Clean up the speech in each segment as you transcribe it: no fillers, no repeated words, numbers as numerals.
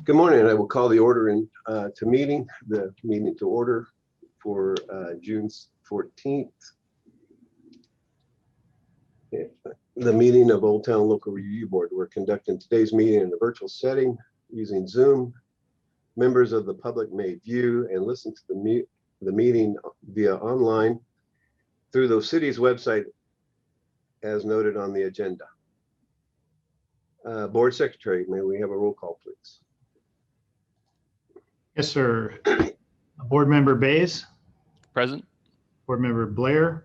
Good morning. I will call the meeting to order for June 14th. The meeting of Old Town Local Review Board. We're conducting today's meeting in a virtual setting using Zoom. Members of the public may view and listen to the meeting via online through the city's website as noted on the agenda. Board Secretary, may we have a roll call, please? Yes, sir. Board Member Bays. Present. Board Member Blair.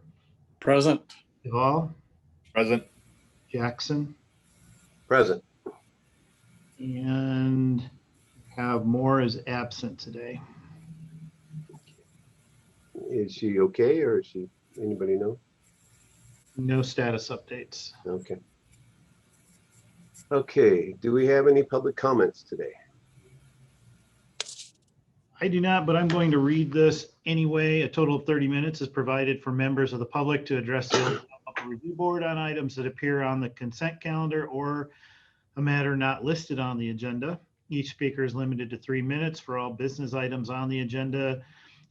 Present. Duvall. Present. Jackson. Present. And have Moore is absent today. Is she okay, or is she, anybody know? No status updates. Okay. Okay, do we have any public comments today? I do not, but I'm going to read this anyway. A total of 30 minutes is provided for members of the public to address the Local Review Board on items that appear on the consent calendar or a matter not listed on the agenda. Each speaker is limited to 3 minutes for all business items on the agenda.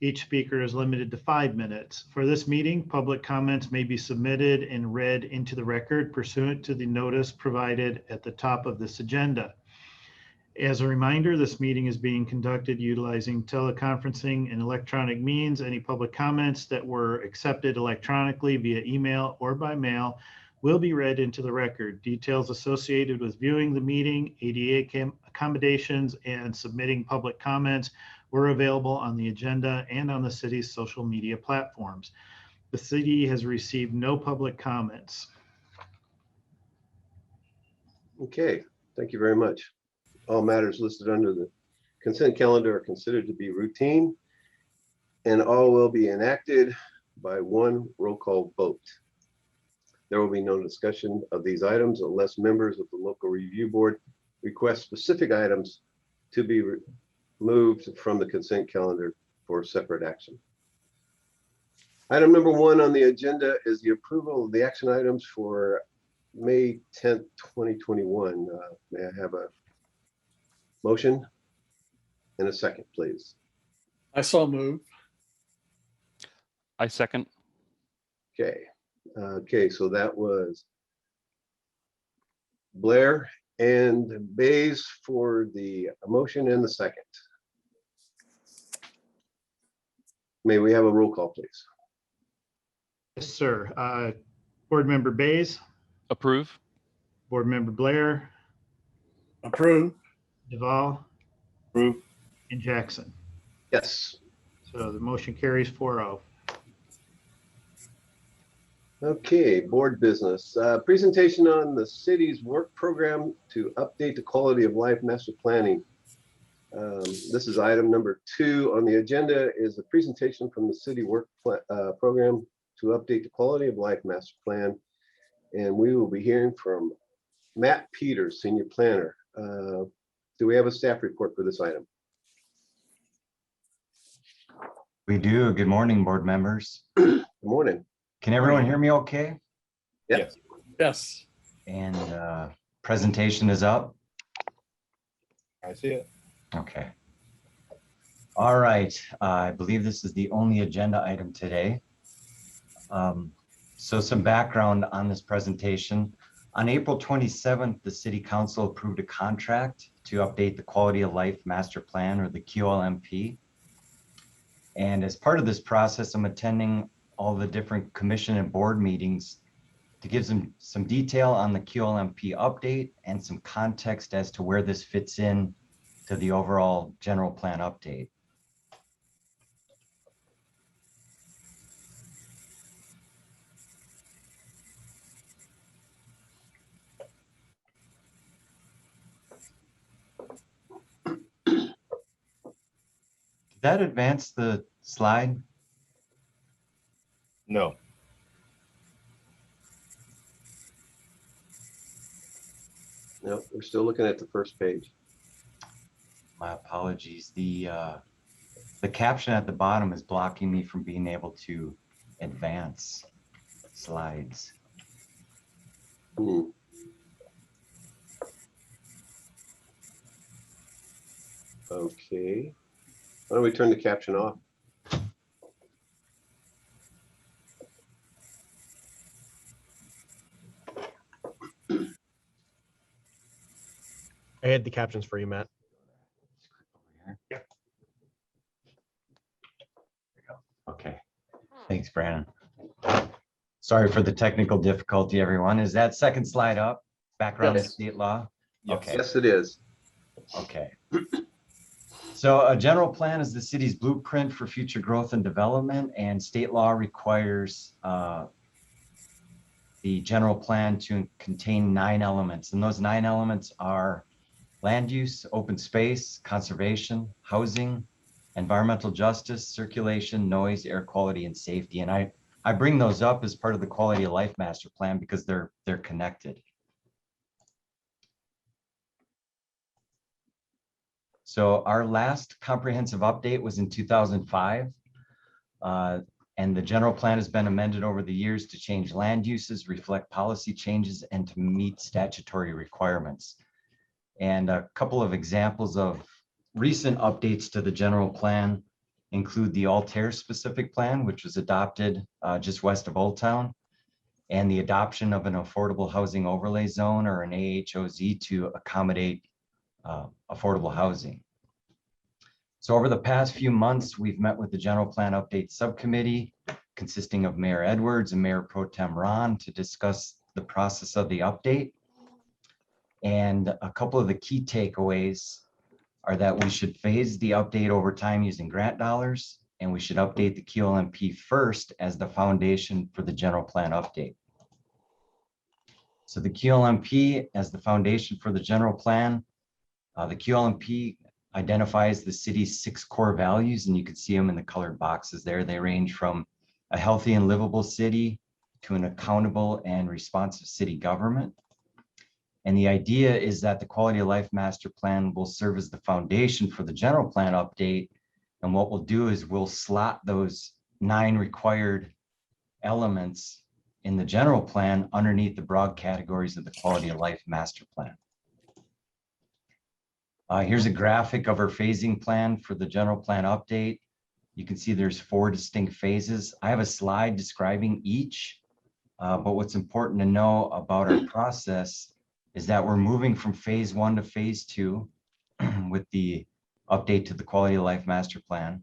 Each speaker is limited to 5 minutes. For this meeting, public comments may be submitted and read into the record pursuant to the notice provided at the top of this agenda. As a reminder, this meeting is being conducted utilizing teleconferencing and electronic means. Any public comments that were accepted electronically via email or by mail will be read into the record. Details associated with viewing the meeting, ADA accommodations, and submitting public comments were available on the agenda and on the city's social media platforms. The city has received no public comments. Okay, thank you very much. All matters listed under the consent calendar are considered to be routine, and all will be enacted by one roll call vote. There will be no discussion of these items unless members of the Local Review Board request specific items to be removed from the consent calendar for separate action. Item number 1 on the agenda is the approval of the action items for May 10th, 2021. May I have a motion and a second, please? I so move. I second. Okay, so that was Blair and Bays for the motion and the second. May we have a roll call, please? Yes, sir. Board Member Bays. Approve. Board Member Blair. Approve. Duvall. Approve. And Jackson. Yes. So the motion carries 4-0. Okay, board business. Presentation on the city's work program to update the quality of life master planning. This is item number 2 on the agenda, is the presentation from the city work program to update the quality of life master plan. And we will be hearing from Matt Peters, senior planner. Do we have a staff report for this item? We do. Good morning, board members. Good morning. Can everyone hear me okay? Yes. Yes. And presentation is up. I see it. Okay. All right. I believe this is the only agenda item today. So some background on this presentation. On April 27th, the City Council approved a contract to update the Quality of Life Master Plan, or the QLMP. And as part of this process, I'm attending all the different commission and board meetings to give some detail on the QLMP update and some context as to where this fits in to the overall general plan update. Did that advance the slide? No. No, we're still looking at the first page. My apologies. The caption at the bottom is blocking me from being able to advance slides. Okay. Why don't we turn the caption off? I had the captions for you, Matt. Okay, thanks, Brandon. Sorry for the technical difficulty, everyone. Is that second slide up? Background in Yes. state law? Okay. Yes, it is. Okay. So a general plan is the city's blueprint for future growth and development, and state law requires the general plan to contain 9 elements. And those 9 elements are land use, open space, conservation, housing, environmental justice, circulation, noise, air quality, and safety. And I bring those up as part of the quality of life master plan because they're connected. So our last comprehensive update was in 2005. And the general plan has been amended over the years to change land uses, reflect policy changes, and to meet statutory requirements. And a couple of examples of recent updates to the general plan include the Altair specific plan, which was adopted just west of Old Town, and the adoption of an affordable housing overlay zone, or an AHOZ, to accommodate affordable housing. So over the past few months, we've met with the general plan update subcommittee consisting of Mayor Edwards and Mayor Pro Tem Ron to discuss the process of the update. And a couple of the key takeaways are that we should phase the update over time using grant dollars, and we should update the QLMP first as the foundation for the general plan update. So the QLMP as the foundation for the general plan, the QLMP identifies the city's 6 core values, and you can see them in the colored boxes there. They range from a healthy and livable city to an accountable and responsive city government. And the idea is that the quality of life master plan will serve as the foundation for the general plan update. And what we'll do is we'll slot those 9 required elements in the general plan underneath the broad categories of the quality of life master plan. Here's a graphic of our phasing plan for the general plan update. You can see there's 4 distinct phases. I have a slide describing each, but what's important to know about our process is that we're moving from phase 1 to phase 2 with the update to the quality of life master plan.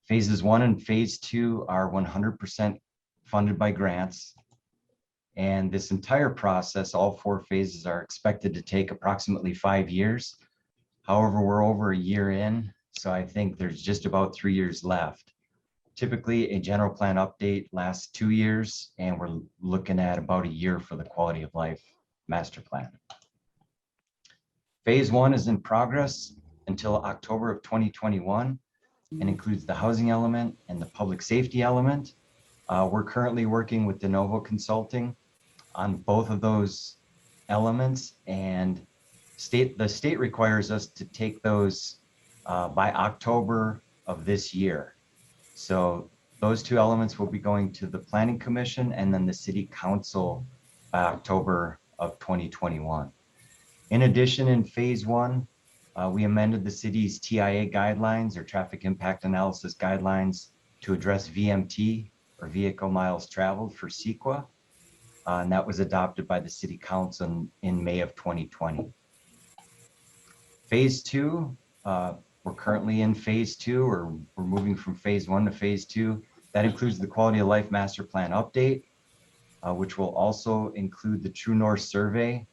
Phases 1 and phase 2 are 100% funded by grants. And this entire process, all 4 phases, are expected to take approximately 5 years. However, we're over a year in, so I think there's just about 3 years left. Typically, a general plan update lasts 2 years, and we're looking at about a year for the quality of life master plan. Phase 1 is in progress until October of 2021 and includes the housing element and the public safety element. We're currently working with De Novo Consulting on both of those elements, and the state requires us to take those by October of this year. So those 2 elements will be going to the Planning Commission and then the City Council by October of 2021. In addition, in phase 1, we amended the city's TIA guidelines, or traffic impact analysis guidelines, to address VMT, or vehicle miles traveled, for CEQA. And that was adopted by the City Council in May of 2020. Phase 2, we're currently in phase 2, or we're moving from phase 1 to phase 2. That includes the quality of life master plan update, which will also include the True North survey.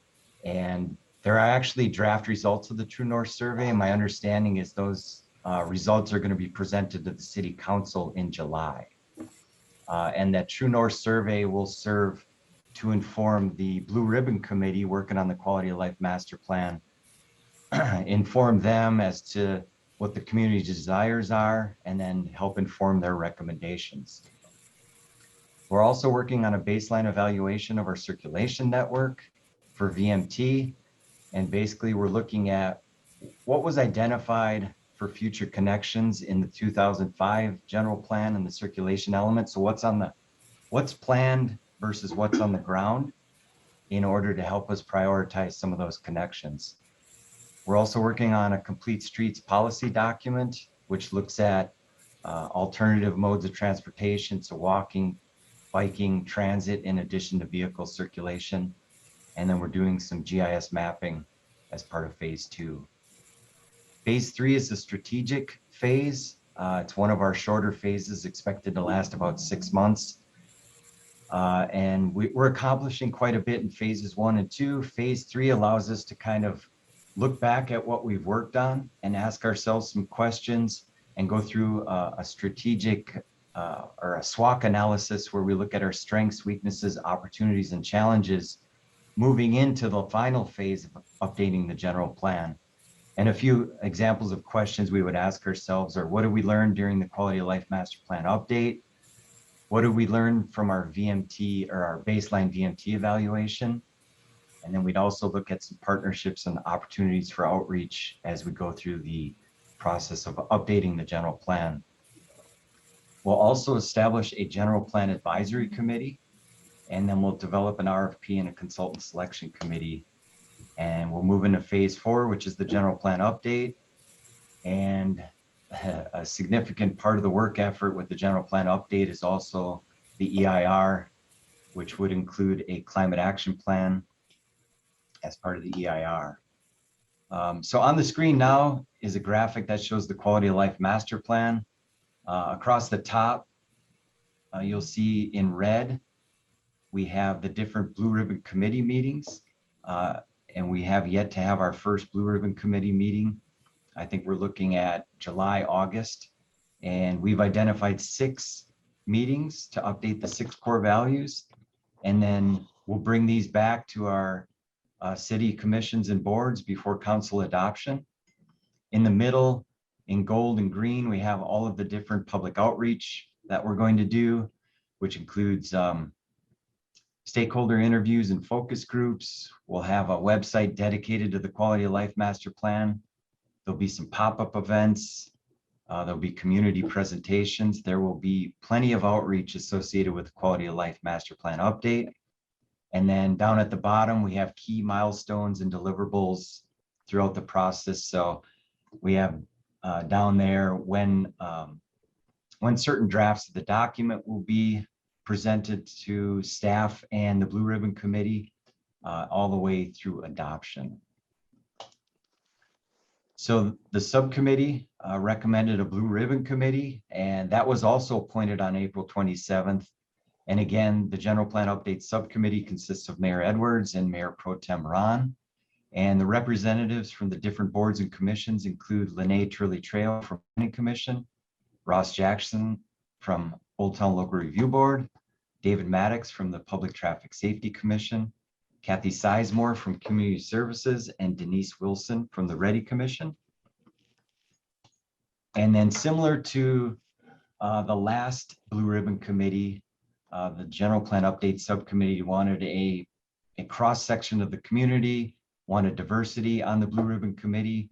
And there are actually draft results of the True North survey. And my understanding is those results are going to be presented to the City Council in July. And that True North survey will serve to inform the Blue Ribbon Committee working on the quality of life master plan, inform them as to what the community's desires are, and then help inform their recommendations. We're also working on a baseline evaluation of our circulation network for VMT. And basically we're looking at what was identified for future connections in the 2005 general plan and the circulation element. So what's planned versus what's on the ground, in order to help us prioritize some of those connections. We're also working on a complete streets policy document, which looks at alternative modes of transportation, so walking, biking, transit, in addition to vehicle circulation. And then we're doing some GIS mapping as part of phase 2. Phase 3 is the strategic phase. It's one of our shorter phases, expected to last about 6 months. And we're accomplishing quite a bit in phases 1 and 2. Phase 3 allows us to kind of look back at what we've worked on and ask ourselves some questions and go through a strategic or a SWOT analysis where we look at our strengths, weaknesses, opportunities, and challenges moving into the final phase of updating the general plan. And a few examples of questions we would ask ourselves are, what did we learn during the quality of life master plan update? What did we learn from our VMT or our baseline VMT evaluation? And then we'd also look at some partnerships and opportunities for outreach as we go through the process of updating the general plan. We'll also establish a general plan advisory committee, and then we'll develop an RFP and a consultant selection committee. And we'll move into phase 4, which is the general plan update. And a significant part of the work effort with the general plan update is also the EIR, which would include a climate action plan as part of the EIR. So on the screen now is a graphic that shows the quality of life master plan. Across the top, you'll see in red, we have the different blue ribbon committee meetings. And we have yet to have our first blue ribbon committee meeting. I think we're looking at July, August, and we've identified 6 meetings to update the 6 core values. And then we'll bring these back to our city commissions and boards before council adoption. In the middle, in gold and green, we have all of the different public outreach that we're going to do, which includes stakeholder interviews and focus groups. We'll have a website dedicated to the quality of life master plan. There'll be some pop-up events. There'll be community presentations. There will be plenty of outreach associated with the quality of life master plan update. And then down at the bottom, we have key milestones and deliverables throughout the process. So we have down there when certain drafts of the document will be presented to staff and the Blue Ribbon Committee, all the way through adoption. So the subcommittee recommended a Blue Ribbon Committee, and that was also appointed on April 27th. And again, the General Plan Update Subcommittee consists of Mayor Edwards and Mayor Pro Tem Ron. And the representatives from the different boards and commissions include Lene Turley-Trail from Planning Commission, Ross Jackson from Old Town Local Review Board, David Maddox from the Public Traffic Safety Commission, Kathy Sizemore from Community Services, and Denise Wilson from the Ready Commission. And then similar to the last Blue Ribbon Committee, the General Plan Update Subcommittee wanted a cross-section of the community, wanted diversity on the Blue Ribbon Committee.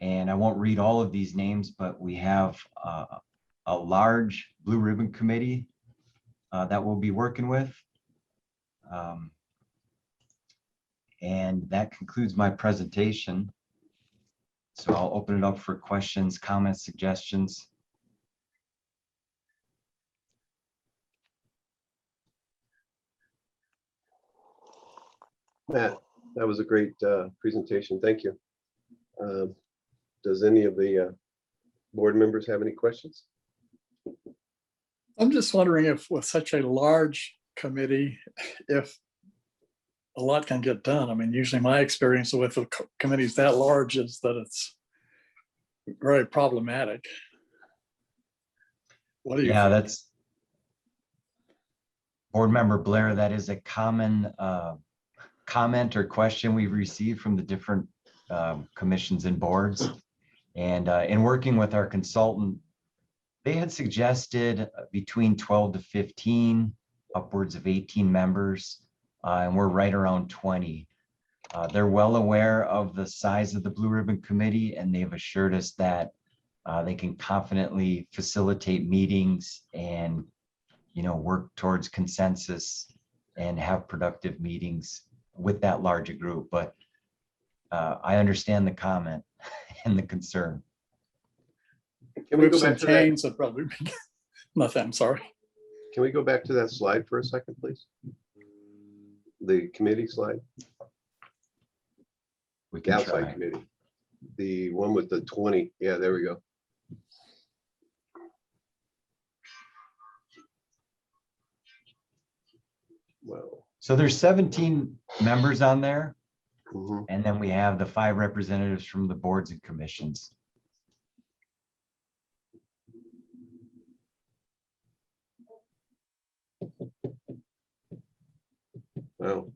And I won't read all of these names, but we have a large Blue Ribbon Committee that we'll be working with. And that concludes my presentation. So I'll open it up for questions, comments, suggestions. Matt, that was a great presentation. Thank you. Does any of the board members have any questions? I'm just wondering if with such a large committee, if a lot can get done. I mean, usually my experience with committees that large is that it's very problematic. What do you Yeah, think? that's Board Member Blair. That is a common comment or question we've received from the different commissions and boards. And in working with our consultant, they had suggested between 12 to 15, upwards of 18 members, and we're right around 20. They're well aware of the size of the Blue Ribbon Committee, and they've assured us that they can confidently facilitate meetings and, you know, work towards consensus and have productive meetings with that larger group. But I understand the comment and the concern. Can we go Whips back and to that? canes would probably be, nothing, I'm sorry. Can we go back to that slide for a second, please? The committee slide, We the can outside try. committee. The one with the 20. Yeah, there we go. Well, So there's 17 members on there, mhm. and then we have the 5 representatives from the boards and commissions. Wow.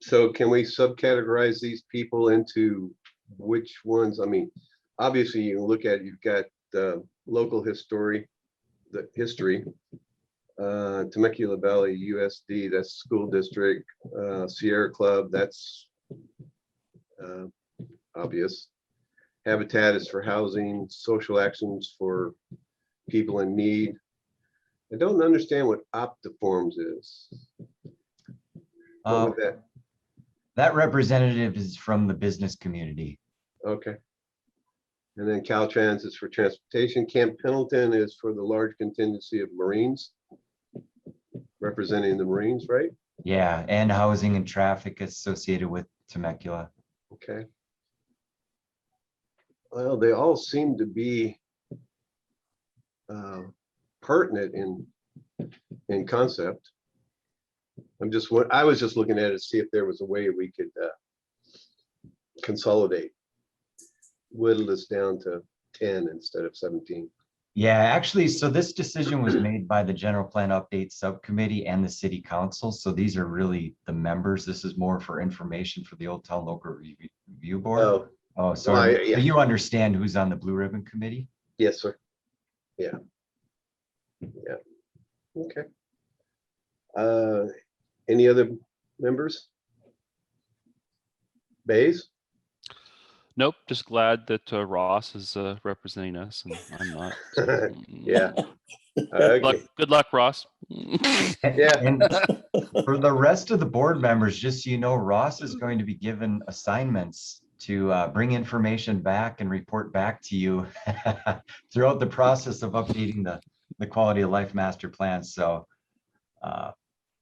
So can we subcategorize these people into which ones? I mean, obviously you look at, you've got the local history, Temecula Valley USD, that's school district, Sierra Club, that's obvious. Habitat is for housing, social actions for people in need. I don't understand what Optiforms is. What would that? That representative is from the business community. Okay. And then Caltrans is for transportation. Camp Pendleton is for the large contingency of Marines, representing the Marines, right? Yeah, and housing and traffic associated with Temecula. Okay. Well, they all seem to be pertinent in concept. I was just looking at it to see if there was a way we could consolidate, whittle this down to 10 instead of 17. Yeah, actually, so this decision was made by the General Plan Update Subcommittee and the City Council. So these are really the members. This is more for information for the Old Town Local Review Board. Oh, so well, yeah. so you understand who's on the Blue Ribbon Committee? Yes, sir. Yeah. Yeah. Okay. Any other members? Bays? Nope, just glad that Ross is representing us and I'm not. So, Yeah. Good luck, Okay. good luck, Ross. Yeah. And for the rest of the board members, just so you know, Ross is going to be given assignments to bring information back and report back to you throughout the process of updating the quality of life master plan. So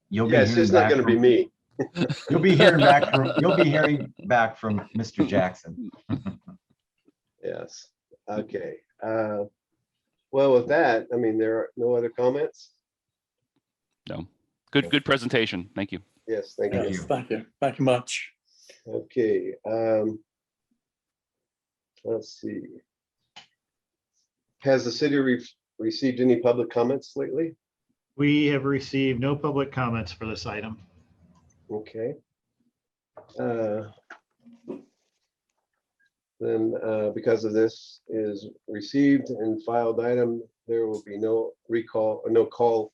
you'll Yeah, be it's hearing just not back going to be from, me. you'll be hearing back from Mr. Jackson. Yes. Okay. Well, with that, I mean, there are no other comments. No, good presentation. Thank you. Yes, thank Thank you. Yes, thank you. Thank you much. Okay. Let's see. Has the city received any public comments lately? We have received no public comments for this item. Okay. Then because of this is received and filed item, there will be no recall or no call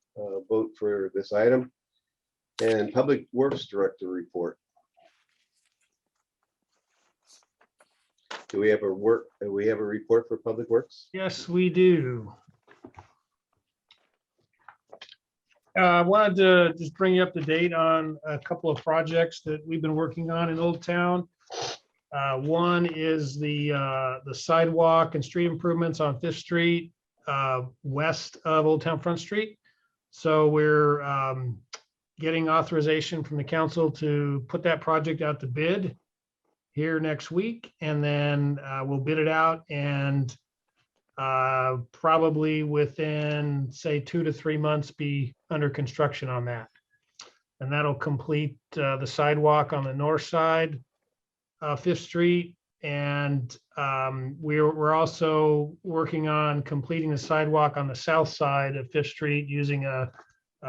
vote for this item. And Public Works Director report. Do we have a report for Public Works? Yes, we do. I wanted to just bring you up to date on a couple of projects that we've been working on in Old Town. One is the sidewalk and street improvements on Fifth Street, west of Old Town Front Street. So we're getting authorization from the council to put that project out to bid here next week, and then we'll bid it out, and probably within, say, 2 to 3 months be under construction on that. And that'll complete the sidewalk on the north side of Fifth Street. And we're also working on completing the sidewalk on the south side of Fifth Street using a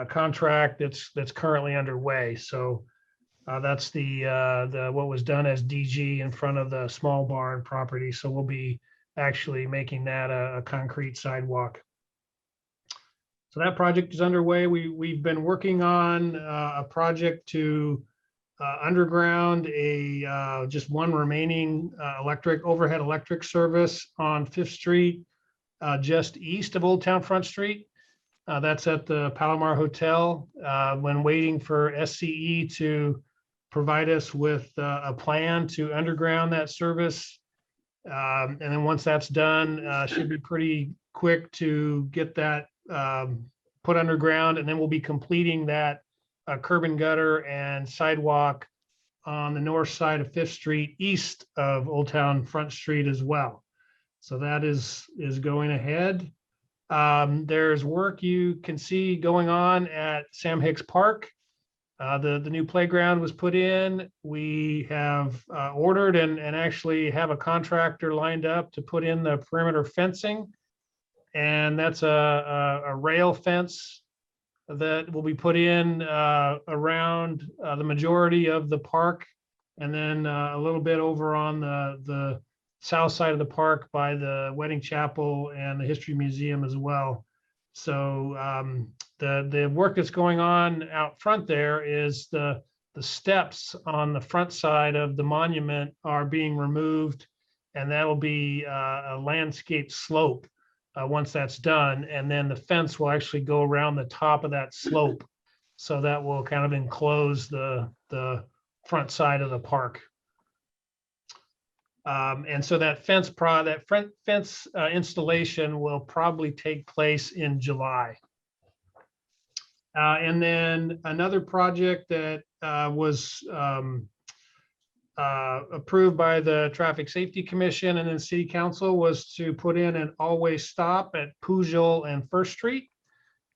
contract that's currently underway. So that's the what was done as DG in front of the small barn property. So we'll be actually making that a concrete sidewalk. So that project is underway. We've been working on a project to underground just one remaining overhead electric service on Fifth Street, just east of Old Town Front Street. That's at the Palomar Hotel, when waiting for SCE to provide us with a plan to underground that service. And then once that's done, should be pretty quick to get that put underground. And then we'll be completing that curb and gutter and sidewalk on the north side of Fifth Street, east of Old Town Front Street as well. So that is going ahead. There's work you can see going on at Sam Hicks Park. The new playground was put in. We have ordered and actually have a contractor lined up to put in the perimeter fencing. And that's a rail fence that will be put in around the majority of the park. And then a little bit over on the south side of the park by the Wedding Chapel and the History Museum as well. So the work that's going on out front there is the steps on the front side of the monument are being removed, and that'll be a landscape slope once that's done. And then the fence will actually go around the top of that slope. So that will kind of enclose the front side of the park. And so that fence installation will probably take place in July. And then another project that was approved by the Traffic Safety Commission and then City Council was to put in an always stop at Pujol and First Street.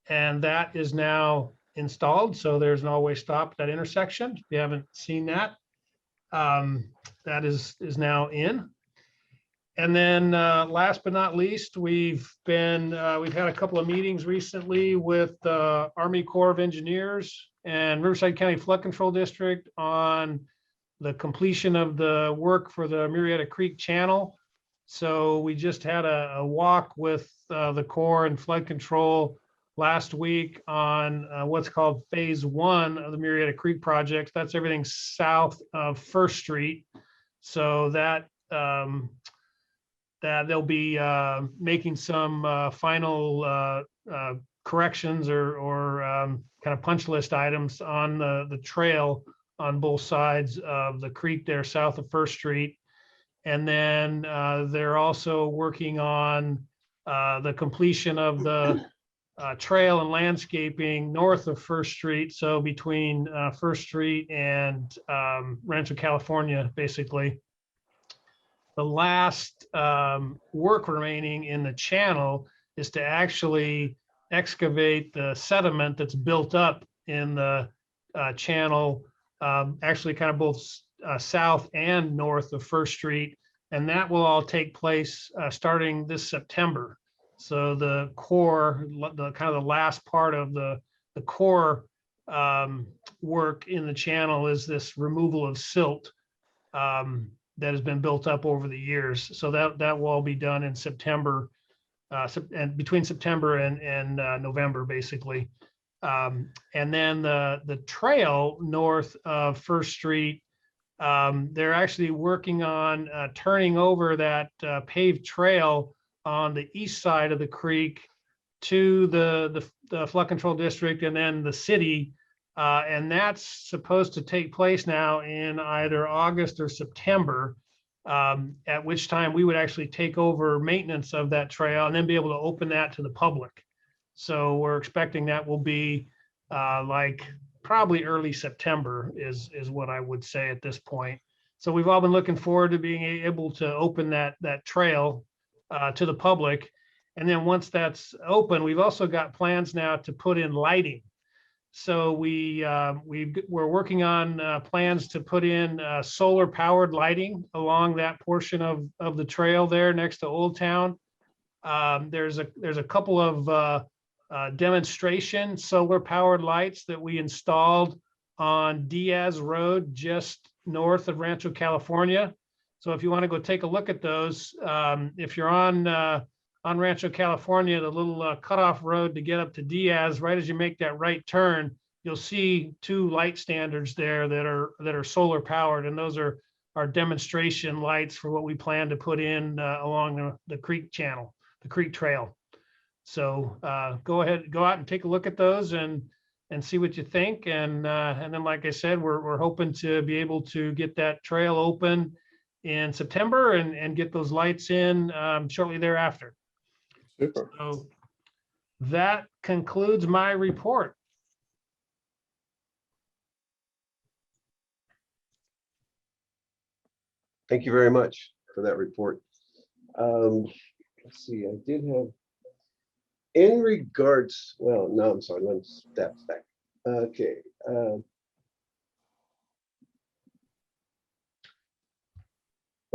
And that is now installed. So there's an always stop at that intersection. If you haven't seen that, that is now in. And then last but not least, we've had a couple of meetings recently with the Army Corps of Engineers and Riverside County Flood Control District on the completion of the work for the Murrieta Creek Channel. So we just had a walk with the Corps and Flood Control last week on what's called phase 1 of the Murrieta Creek project. That's everything south of First Street. So that they'll be making some final corrections or kind of punch list items on the trail on both sides of the creek there south of First Street. And then they're also working on the completion of the trail and landscaping north of First Street. So between First Street and Rancho California, basically. The last work remaining in the channel is to actually excavate the sediment that's built up in the channel, actually kind of both south and north of First Street. And that will all take place starting this September. So the core, the kind of the last part of the core work in the channel is this removal of silt that has been built up over the years. So that will all be done in September, and between September and November, basically. And then the trail north of First Street, they're actually working on turning over that paved trail on the east side of the creek to the flood control district and then the city. And that's supposed to take place now in either August or September, at which time we would actually take over maintenance of that trail and then be able to open that to the public. So we're expecting that will be like probably early September is what I would say at this point. So we've all been looking forward to being able to open that trail to the public. And then once that's open, we've also got plans now to put in lighting. So we're working on plans to put in solar powered lighting along that portion of the trail there next to Old Town. There's a couple of demonstration solar powered lights that we installed on Diaz Road just north of Rancho California. So if you want to go take a look at those, if you're on Rancho California, the little cutoff road to get up to Diaz, right as you make that right turn, you'll see two light standards there that are solar powered, and those are our demonstration lights for what we plan to put in along the creek channel, the creek trail. So go ahead, go out and take a look at those and see what you think. And then, like I said, we're hoping to be able to get that trail open in September and get those lights in shortly thereafter. Super. So that concludes my report. Thank you very much for that report. Let's see, I did have, in regards, well, no, I'm sorry, let me step back. Okay.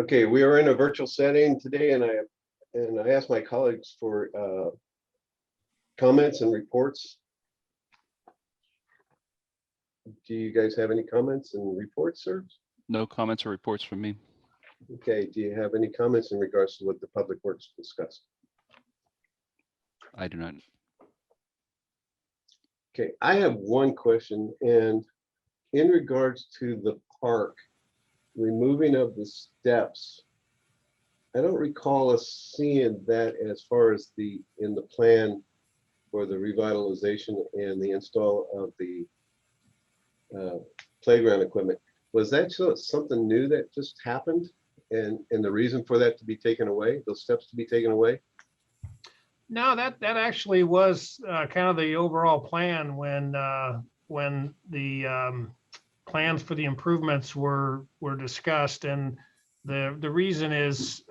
Okay, we are in a virtual setting today, and I asked my colleagues for comments and reports. Do you guys have any comments and reports, sir? No comments or reports from me. Okay, do you have any comments in regards to what the Public Works discussed? I do not. Okay, I have one question, and in regards to the park, removing of the steps, I don't recall us seeing that as far as in the plan for the revitalization and the install of the playground equipment. Was that something new that just happened? And the reason for that to be taken away, those steps to be taken away? No, that actually was kind of the overall plan when the plans for the improvements were discussed. And the reason is,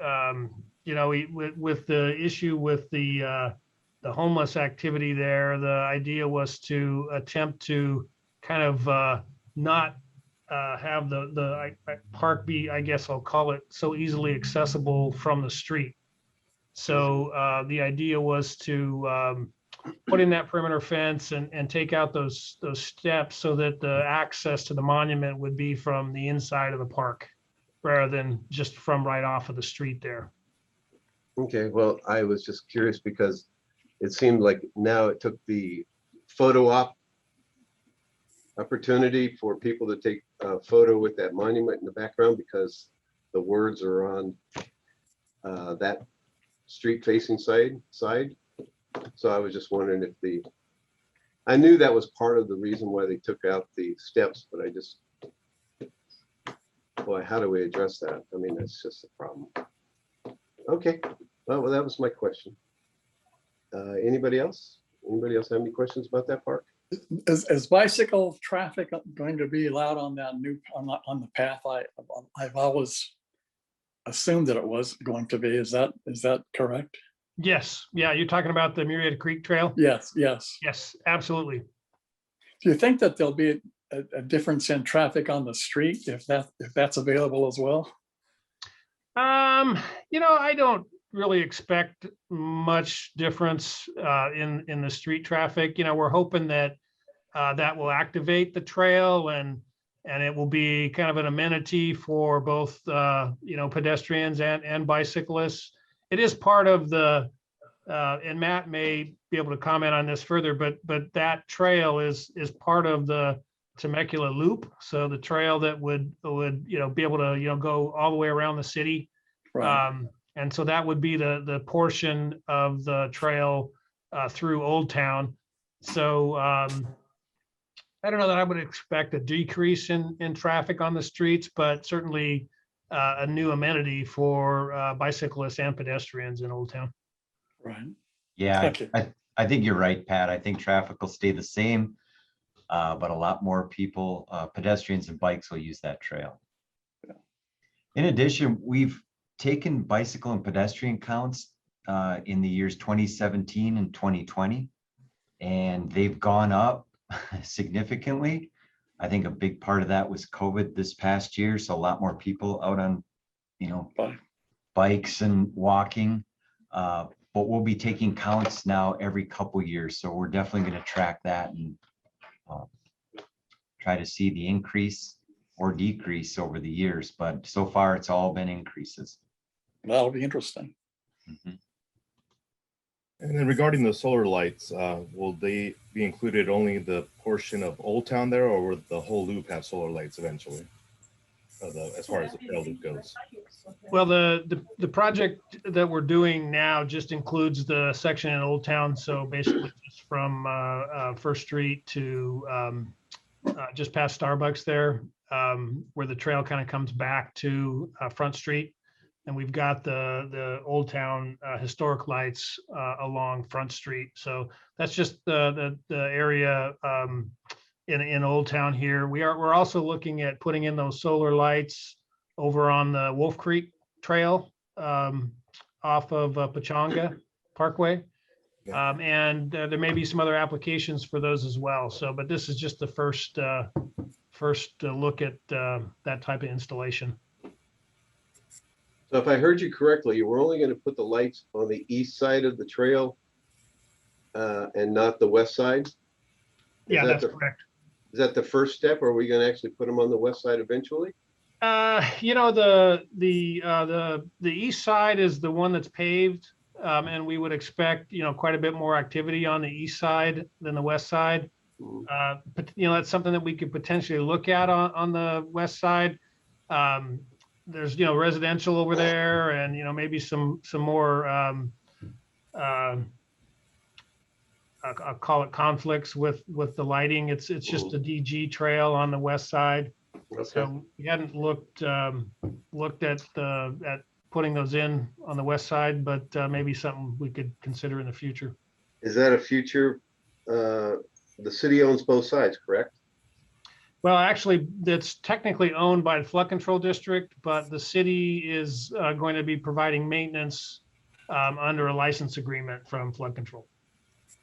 you know, with the issue with the homeless activity there, the idea was to attempt to kind of not have the park be, I guess I'll call it, so easily accessible from the street. So the idea was to put in that perimeter fence and take out those steps so that the access to the monument would be from the inside of the park rather than just from right off of the street there. Okay, well, I was just curious because it seemed like now it took the photo op opportunity for people to take a photo with that monument in the background because the words are on that street facing side. So I was just wondering if I knew that was part of the reason why they took out the steps, but I just, boy, how do we address that? I mean, that's just a problem. Okay, well, that was my question. Anybody else? Anybody else have any questions about that park? Is bicycle traffic going to be allowed on that on the path? I've always assumed that it was going to be. Is that correct? Yes. Yeah. You're talking about the Murrieta Creek Trail? Yes. Yes, absolutely. Do you think that there'll be a difference in traffic on the street if that's available as well? You know, I don't really expect much difference in the street traffic. You know, we're hoping that that will activate the trail and it will be kind of an amenity for both you know, pedestrians and bicyclists. It is part of the and Matt may be able to comment on this further, but that trail is part of the Temecula loop. So the trail that would you know, be able to, you know, go all the way around the city. Right. And so that would be the portion of the trail through Old Town. So I don't know that I would expect a decrease in traffic on the streets, but certainly a new amenity for bicyclists and pedestrians in Old Town. Right. Yeah, Thank you. I think you're right, Pat. I think traffic will stay the same, but a lot more people, pedestrians and bikes will use that trail. Yeah. In addition, we've taken bicycle and pedestrian counts in the years 2017 and 2020, and they've gone up significantly. I think a big part of that was COVID this past year, so a lot more people out on, you know, bikes and walking. But we'll be taking counts now every couple years, so we're definitely going to track that and try to see the increase or decrease over the years. But so far, it's all been increases. That'll be interesting. Mhm. And then regarding the solar lights, will they be included only the portion of Old Town there, or will the whole loop have solar lights eventually? as far as the trail loop goes. Well, the project that we're doing now just includes the section in Old Town. So basically just from First Street to just past Starbucks there, where the trail kind of comes back to Front Street. And we've got the Old Town historic lights along Front Street. So that's just the area in Old Town here. We're also looking at putting in those solar lights over on the Wolf Creek Trail off of Pachanga Parkway. And there may be some other applications for those as well. So, but this is just the first look at that type of installation. So if I heard you correctly, you were only going to put the lights on the east side of the trail and not the west side? Yeah, that's correct. Is that the first step, or are we going to actually put them on the west side eventually? You know, the east side is the one that's paved, and we would expect, you know, quite a bit more activity on the east side than the west side. But you know, that's something that we could potentially look at on the west side. There's, you know, residential over there, and you know, maybe some more I'll call it conflicts with the lighting. It's just a DG trail on the west side. Okay. So we hadn't looked at putting those in on the west side, but maybe something we could consider in the future. Is that a future? The city owns both sides, correct? Well, actually, that's technically owned by the flood control district, but the city is going to be providing maintenance under a license agreement from flood control.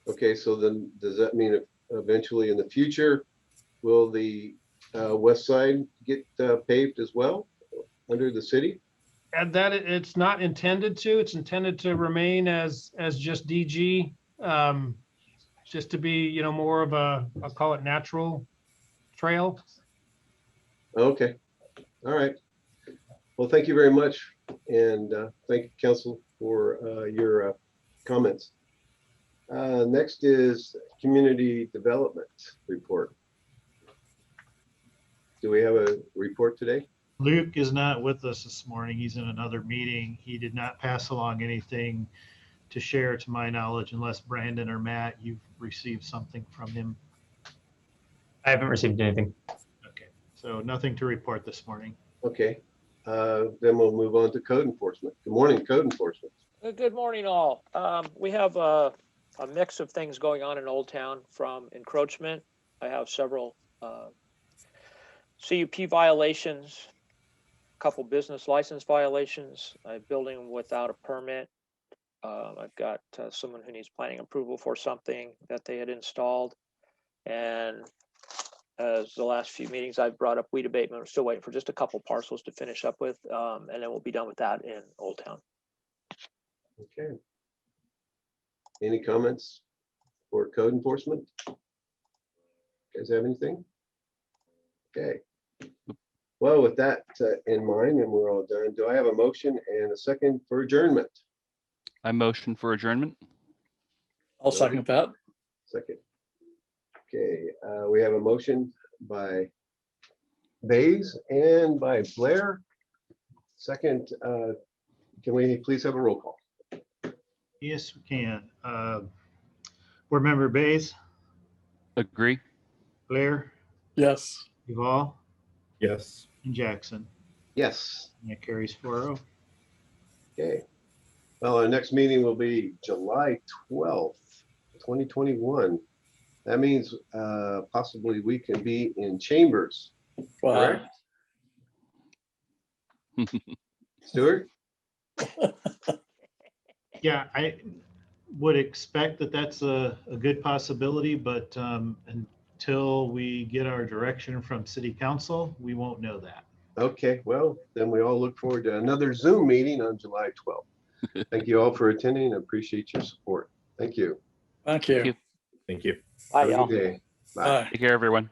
Okay, so then does that mean eventually in the future, will the west side get paved as well under the city? And that it's not intended to. It's intended to remain as just DG, just to be, you know, more of a, I'll call it natural trail. Okay, all right. Well, thank you very much, and thank you, council, for your comments. Next is community development report. Do we have a report today? Luke is not with us this morning. He's in another meeting. He did not pass along anything to share to my knowledge, unless Brandon or Matt, you've received something from him. I haven't received anything. Okay, so nothing to report this morning. Okay, then we'll move on to code enforcement. Good morning, code enforcement. Good morning, all. We have a mix of things going on in Old Town, from encroachment. I have several CUP violations, a couple business license violations, a building without a permit. I've got someone who needs planning approval for something that they had installed. And as the last few meetings, I've brought up weed abatement. I'm still waiting for just a couple parcels to finish up with, and then we'll be done with that in Old Town. Okay. Any comments for code enforcement? You guys have anything? Okay. Well, with that in mind, and we're all done, do I have a motion and a second for adjournment? I motion for adjournment. I'll second that. Second. Okay, we have a motion by Bays and by Blair. Second, can we please have a roll call? Yes, we can. Board member Bays, Agree. Blair, Yes. Duval, Yes. and Jackson. Yes. And that carries 4-0. Okay. Well, our next meeting will be July 12th, 2021. That means possibly we can be in chambers, Wow. correct? Stuart? Yeah, I would expect that that's a good possibility, but until we get our direction from city council, we won't know that. Okay, well, then we all look forward to another Zoom meeting on July 12th. Thank you all for attending. I appreciate your support. Thank you. Thank you. Thank you. Thank you. Bye, Have a y'all. good day. Bye. Bye. Take care, everyone.